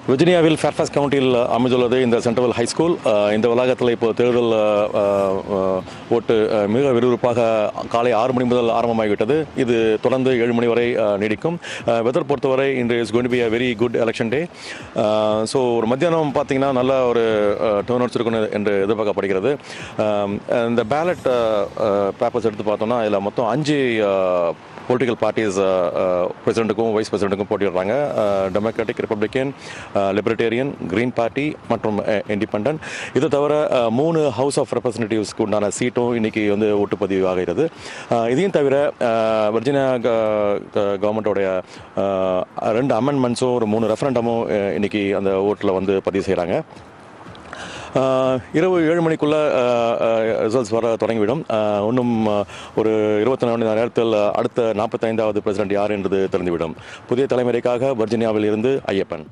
விர்ஜீனியாவில் Fairfax கவுண்டியில் அமைந்துள்ளது இந்த central high school. இந்த வளாகத்தில் இப்போ தேர்தல் ஓட்டு மிக விறுவிறுப்பாக காலை 6 மணி முதல் ஆரம்பமாகிவிட்டது. இது தொடர்ந்து 7 மணி வரை நீடிக்கும். வெதர் பொறுத்தவரை இன்று is going to be a very good election day. So ஒரு மத்தியானம் பார்த்தீங்கன்னா நல்ல ஒரு டர்ன் அவுட்ஸ் இருக்கணும் என்று எதிர்பார்க்கப்படுகிறது. இந்த பேலட் பேப்பர்ஸ் எடுத்து பார்த்தோம்னா இதில் மொத்தம் 5 பொலிட்டிக்கல் பார்ட்டிஸ் பிரசிடென்ட்டுக்கும் வைஸ் பிரசிடென்ட்டுக்கும் போட்டிடுறாங்க. Democratic, republican, libertarian, green party மற்றும் இண்டிபெண்டன்ட். இது தவிர 3 ஹவுஸ் ஆஃப் ரெப்ரசன்டேட்டிவ்ஸ்க்கு உண்டான சீட்டும் இன்னைக்கு வந்து ஓட்டுப்பதிவு ஆகிறது. இதையும் தவிர வர்ஜீனியா கவர்மெண்ட்டோடைய 2 அமெண்ட்மெண்ட்ஸும் ஒரு 3 ரெஃபரண்டமும் இன்னைக்கு அந்த ஓட்டில் வந்து பதிவு செய்கிறாங்க. இரவு 7 மணிக்குள்ளே ரிசல்ட்ஸ் வர தொடங்கிவிடும். இன்னும் ஒரு 24 மணி நேரத்தில் அடுத்த 45வது பிரசிடென்ட் யார் என்பது தெரிந்துவிடும். புதிய தலைமுறைக்காக வர்ஜீனியாவில் இருந்து ஐயப்பன்.